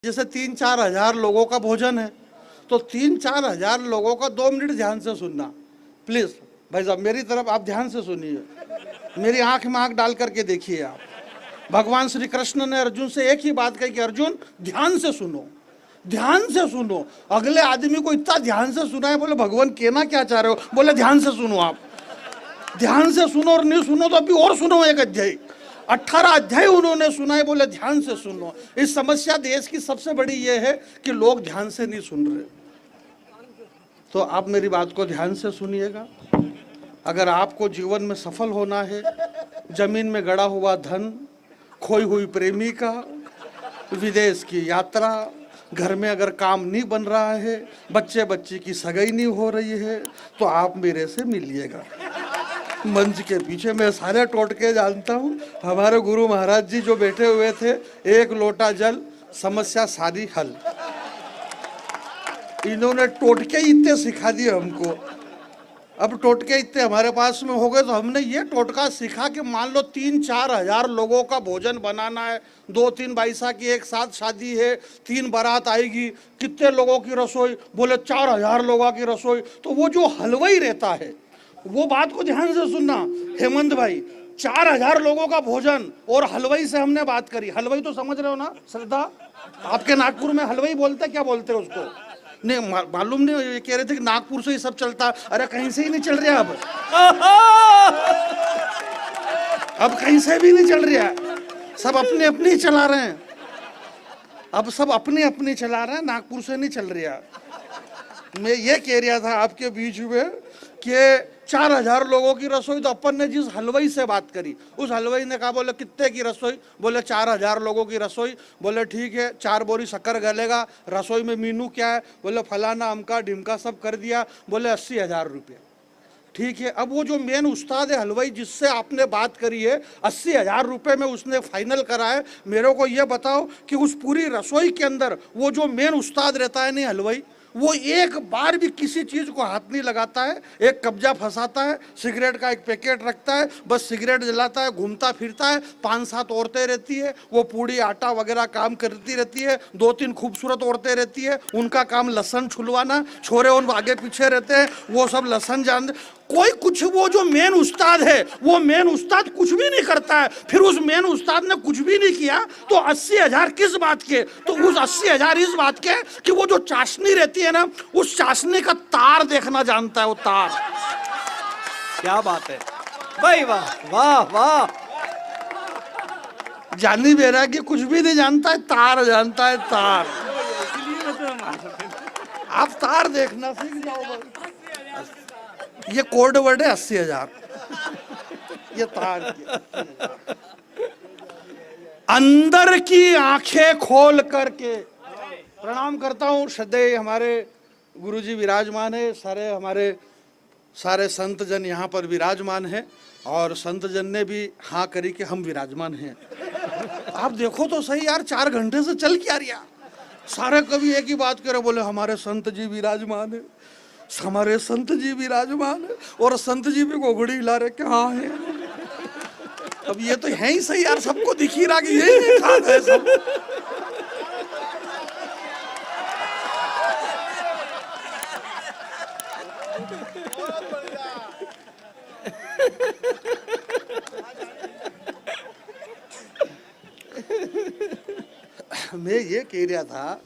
जैसे 3-4 हजार लोगों का भोजन है, तो 3-4 हजार लोगों का 2 मिनट ध्यान से सुनना प्लीज। भाई साहब मेरी तरफ आप ध्यान से सुनिए, मेरी आंख में आंख डाल करके देखिए आप। भगवान श्री कृष्ण ने अर्जुन से एक ही बात कही कि अर्जुन ध्यान से सुनो, ध्यान से सुनो। अगले आदमी को इतना ध्यान से सुना है, बोले भगवान कहना क्या चाह रहे हो? बोले ध्यान से सुनो, आप ध्यान से सुनो, और नहीं सुनो तो अभी और सुनो एक अध्याय। 18 अध्याय उन्होंने सुनाए, बोले ध्यान से सुनो। इस समस्या देश की सबसे बड़ी ये है कि लोग ध्यान से नहीं सुन रहे। तो आप मेरी बात को ध्यान से सुनिएगा। अगर आपको जीवन में सफल होना है, जमीन में गड़ा हुआ धन, खोई हुई प्रेमिका, विदेश की यात्रा, घर में अगर काम नहीं बन रहा है, बच्चे बच्ची की सगाई नहीं हो रही है, तो आप मेरे से मिलिएगा। मंच के पीछे मैं सारे टोटके जानता हूँ। हमारे गुरु महाराज जी जो बैठे हुए थे, एक लोटा जल, समस्या सारी हल। इन्होंने टोटके इतने सिखा दिए हमको। अब टोटके इतने हमारे पास में हो गए, तो हमने ये टोटका सीखा कि मान लो 3-4 हजार लोगों का भोजन बनाना है, 2-3 बाईसा की एक साथ शादी है, 3 बारात आएगी, कितने लोगों की रसोई? बोले 4,000 लोगों की रसोई। तो वो जो हलवाई रहता है, वो बात को ध्यान से सुनना हेमंत भाई, 4,000 लोगों का भोजन और हलवाई से हमने बात करी। हलवाई तो समझ रहे हो ना श्रद्धा? आपके नागपुर में हलवाई बोलते क्या बोलते हैं उसको? नहीं मालूम नहीं, ये कह रहे थे कि नागपुर से ही सब चलता। अरे कहीं से ही नहीं चल रहा अब कहीं से भी नहीं चल रहा, सब अपने अपने ही चला रहे हैं। अब सब अपने अपने चला रहे हैं, नागपुर से नहीं चल रहा। मैं ये कह रहा था आपके बीच में कि 4,000 लोगों की रसोई, तो अपन ने जिस हलवाई से बात करी, उस हलवाई ने कहा, बोले कितने की रसोई? बोले 4,000 लोगों की रसोई। बोले ठीक है, 4 बोरी शक्कर गलेगा। रसोई में मीनू क्या है? बोले फलाना अमका ढिमका सब कर दिया। बोले 80,000 रुपये। ठीक है, अब वो जो मेन उस्ताद है हलवाई, जिससे आपने बात करी है, 80,000 रुपये में उसने फाइनल करा है। मेरे को ये बताओ कि उस पूरी रसोई के अंदर वो जो मेन उस्ताद रहता है नहीं हलवाई, वो एक बार भी किसी चीज को हाथ नहीं लगाता है, एक कब्जा फंसाता है, सिगरेट का एक पैकेट रखता है, बस सिगरेट जलाता है, घूमता फिरता है। 5-7 औरतें रहती है, वो पूड़ी आटा वगैरह काम करती रहती है। 2-3 खूबसूरत औरतें रहती है, उनका काम लहसन छुलवाना। छोरे उन आगे पीछे रहते हैं, वो सब लहसन जान। कोई कुछ, वो जो मेन उस्ताद है, वो मेन उस्ताद कुछ भी नहीं करता है। फिर उस मेन उस्ताद ने कुछ भी नहीं किया, तो 80,000 किस बात के? तो उस 80,000 इस बात के कि वो जो चाशनी रहती है ना, उस चाशनी का तार देखना जानता है। वो तार, क्या बात है भाई, वाह वाह वाह। जानी बेरा कि कुछ भी नहीं जानता है, तार जानता है, तार। आप तार देखना सीख जाओ भाई। ये कोड वर्ड है 80,000। ये तार अंदर की आंखें खोल करके प्रणाम करता हूँ। श्रद्धेय हमारे गुरुजी विराजमान है, सारे संत जन यहाँ पर विराजमान हैं, और संत जन ने भी हाँ करी कि हम विराजमान हैं। आप देखो तो सही यार, 4 घंटे से चल क्या रहा? सारे कवि एक ही बात करे, बोले हमारे संत जी विराजमान है, हमारे संत जी विराजमान है, और संत जी भी घोघड़ी हिला रहे कि हाँ है। अब ये तो है ही सही यार, सबको दिख ही रहा कि यही खाद है सब। मैं ये कह रहा था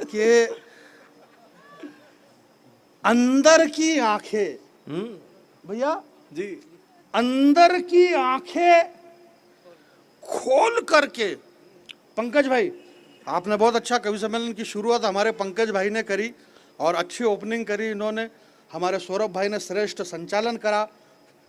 कि अंदर की आंखें, भैया जी, अंदर की आंखें खोल करके। पंकज भाई, आपने बहुत अच्छा कवि सम्मेलन की शुरुआत हमारे पंकज भाई ने करी, और अच्छी ओपनिंग करी इन्होंने। हमारे सौरभ भाई ने श्रेष्ठ संचालन करा।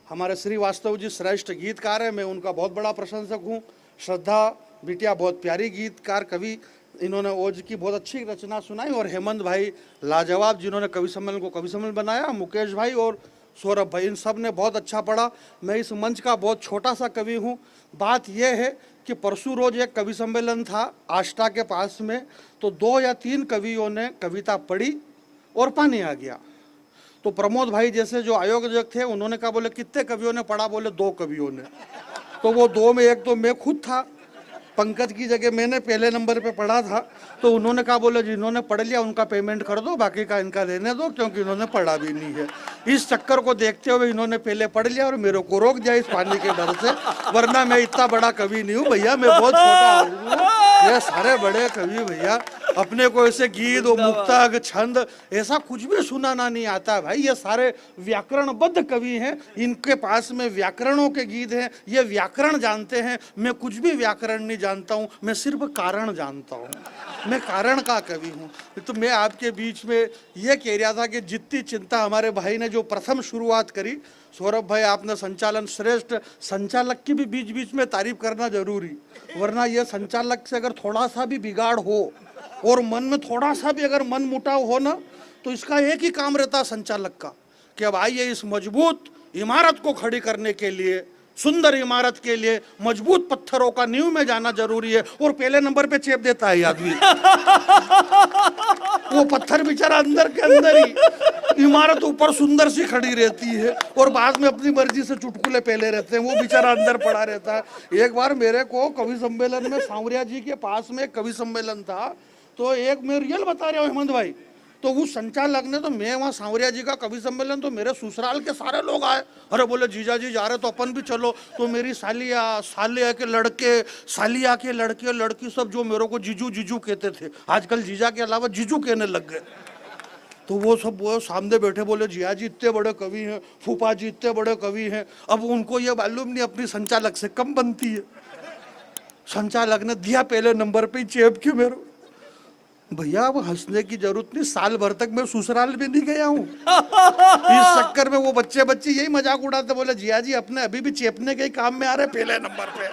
हमारे श्रीवास्तव जी श्रेष्ठ गीतकार है, मैं उनका बहुत बड़ा प्रशंसक हूँ। श्रद्धा बिटिया बहुत प्यारी गीतकार कवि, इन्होंने ओज की बहुत अच्छी रचना सुनाई। और हेमंत भाई लाजवाब, जिन्होंने कवि सम्मेलन को कवि सम्मेलन बनाया। मुकेश भाई और सौरभ भाई, इन सब ने बहुत अच्छा पढ़ा। मैं इस मंच का बहुत छोटा सा कवि हूँ। बात यह है कि परसों रोज एक कवि सम्मेलन था आष्टा के पास में, तो 2 या 3 कवियों ने कविता पढ़ी और पानी आ गया। तो प्रमोद भाई जैसे जो आयोजक थे, उन्होंने कहा, बोले कितने कवियों ने पढ़ा? बोले 2 कवियों ने। तो वो 2 में एक तो मैं खुद था। पंकज की जगह मैंने पहले नंबर पे पढ़ा था, तो उन्होंने कहा बोले जिन्होंने पढ़ लिया उनका पेमेंट कर दो, बाकी का इनका लेने दो, क्योंकि इन्होंने पढ़ा भी नहीं है। इस चक्कर को देखते हुए इन्होंने पहले पढ़ लिया और मेरे को रोक दिया इस पानी के डर से, वरना मैं इतना बड़ा कवि नहीं हूँ भैया, मैं बहुत छोटा आदमी हूँ। ये सारे बड़े कवि भैया, अपने को ऐसे गीत और मुक्तक छंद ऐसा कुछ भी सुनाना नहीं आता भाई। ये सारे व्याकरणबद्ध कवि हैं, इनके पास में व्याकरणों के गीत हैं, ये व्याकरण जानते हैं। मैं कुछ भी व्याकरण नहीं जानता हूँ, मैं सिर्फ कारण जानता हूँ, मैं कारण का कवि हूँ। तो मैं आपके बीच में ये कह रहा था कि जितनी चिंता हमारे भाई ने जो प्रथम शुरुआत करी, सौरभ भाई आपने संचालन श्रेष्ठ, संचालक की भी बीच बीच में तारीफ करना जरूरी, वरना ये संचालक से अगर थोड़ा सा भी बिगाड़ हो और मन में थोड़ा सा भी अगर मन मुटाव हो ना, तो इसका एक ही काम रहता संचालक का कि अब आइए इस मजबूत इमारत को खड़ी करने के लिए, सुंदर इमारत के लिए मजबूत पत्थरों का नींव में जाना जरूरी है, और पहले नंबर पे चेप देता है आदमी। वो पत्थर बेचारा अंदर के अंदर ही, इमारत ऊपर सुंदर सी खड़ी रहती है और बाद में अपनी मर्जी से चुटकुले पहले रहते हैं, वो बेचारा अंदर पड़ा रहता है। एक बार मेरे को कवि सम्मेलन में, सांवरिया जी के पास में कवि सम्मेलन था, तो एक मैं रियल बता रहा हूँ हेमंत भाई, तो उस संचालक ने, तो मैं वहाँ सांवरिया जी का कवि सम्मेलन, तो मेरे ससुराल के सारे लोग आए, अरे बोले जीजा जी जा रहे तो अपन भी चलो। तो मेरी सालिया के लड़के, सालिया के लड़के लड़की सब जो मेरे को जीजू जीजू कहते थे, आजकल जीजा के अलावा जीजू कहने लग गए। तो वो सब वो सामने बैठे बोले जिया जी इतने बड़े कवि हैं, फूफा जी इतने बड़े कवि हैं। अब उनको ये मालूम नहीं अपनी संचालक से कम बनती है। संचालक ने दिया पहले नंबर पे चेप के मेरे, भैया अब हंसने की जरूरत नहीं, साल भर तक मैं ससुराल भी नहीं गया हूँ। इस चक्कर में वो बच्चे यही मजाक उड़ाते, बोले जिया जी अपने अभी भी चेपने के ही काम में आ रहे पहले नंबर पे।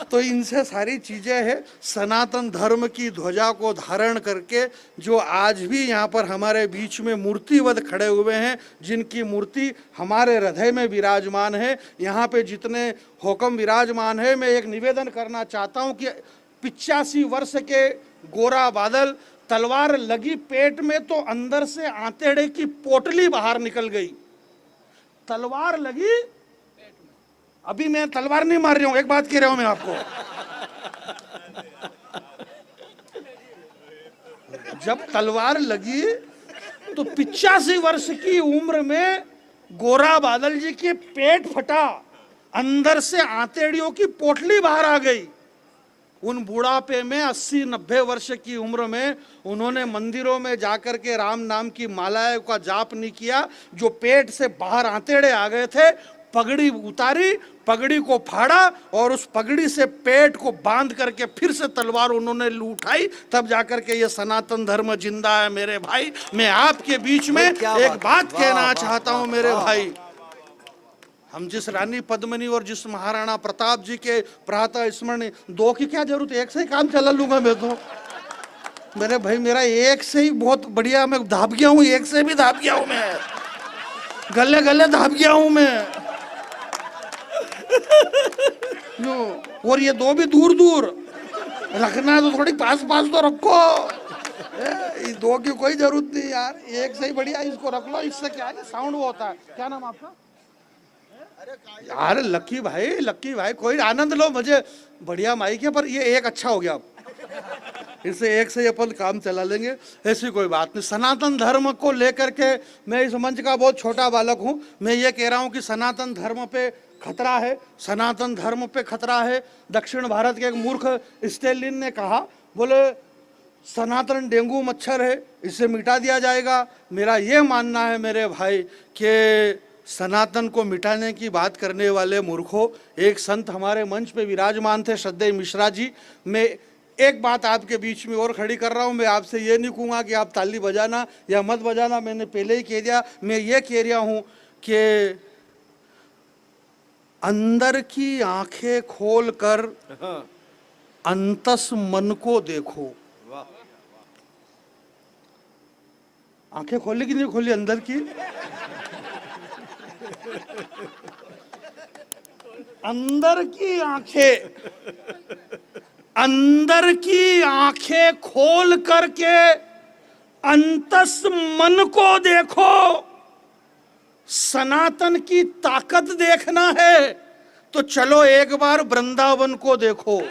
तो इनसे सारी चीजें हैं। सनातन धर्म की ध्वजा को धारण करके जो आज भी यहाँ पर हमारे बीच में मूर्तिवत खड़े हुए हैं, जिनकी मूर्ति हमारे हृदय में विराजमान है, यहाँ पे जितने हुक्म विराजमान है, मैं एक निवेदन करना चाहता हूँ कि 85 वर्ष के गोरा बादल, तलवार लगी पेट में तो अंदर से आंतेड़े की पोटली बाहर निकल गई। तलवार लगी, अभी मैं तलवार नहीं मार रहा हूं, एक बात कह रहा हूं मैं आपको, जब तलवार लगी तो 85 वर्ष की उम्र में गोरा बादल जी के पेट फटा, अंदर से आंतेड़ियों की पोटली बाहर आ गई। उन बुढ़ापे में 80-90 वर्ष की उम्र में उन्होंने मंदिरों में जाकर के राम नाम की मालाएं का जाप नहीं किया, जो पेट से बाहर आंतेड़े आ गए थे, पगड़ी उतारी, पगड़ी को फाड़ा और उस पगड़ी से पेट को बांध करके फिर से तलवार उन्होंने उठाई, तब जाकर के ये सनातन धर्म जिंदा है। मेरे भाई, मैं आपके बीच में एक बात कहना चाहता हूं मेरे भाई, हम जिस रानी पद्मिनी और जिस महाराणा प्रताप जी के प्रातः स्मरण, दो की क्या जरूरत है, एक से ही काम चला लूंगा मैं तो। मेरे भाई मेरा एक से ही बहुत बढ़िया, मैं धाप गया हूँ, एक से भी धाप गया हूँ मैं, गले गले धाप गया हूँ मैं। और ये दो भी दूर दूर रखना है तो थोड़ी पास पास तो रखो, इस दो की कोई जरूरत नहीं यार, एक से ही बढ़िया इसको रख लो। इससे क्या है, साउंड वो होता है। क्या नाम आपका? यार लक्की भाई कोई आनंद लो, मुझे बढ़िया माइक है, पर ये एक अच्छा हो गया, इससे एक से अपन काम चला लेंगे, ऐसी कोई बात नहीं। सनातन धर्म को लेकर के मैं इस मंच का बहुत छोटा बालक हूं, मैं ये कह रहा हूं कि सनातन धर्म पे खतरा है, सनातन धर्म पे खतरा है। दक्षिण भारत के एक मूर्ख स्टेलिन ने कहा, बोले सनातन डेंगू मच्छर है, इसे मिटा दिया जाएगा। मेरा ये मानना है मेरे भाई कि सनातन को मिटाने की बात करने वाले मूर्खों, एक संत हमारे मंच पे विराजमान थे, श्रद्धेय मिश्रा जी। मैं एक बात आपके बीच में और खड़ी कर रहा हूं, मैं आपसे ये नहीं कहूँगा कि आप ताली बजाना या मत बजाना, मैंने पहले ही कह दिया। मैं ये कह रहा हूं कि अंदर की आंखें खोल कर अंतस मन को देखो। आंखें खोली कि नहीं खोली अंदर की? अंदर की आंखें खोल करके अंतस मन को देखो। सनातन की ताकत देखना है तो चलो एक बार वृंदावन को देखो।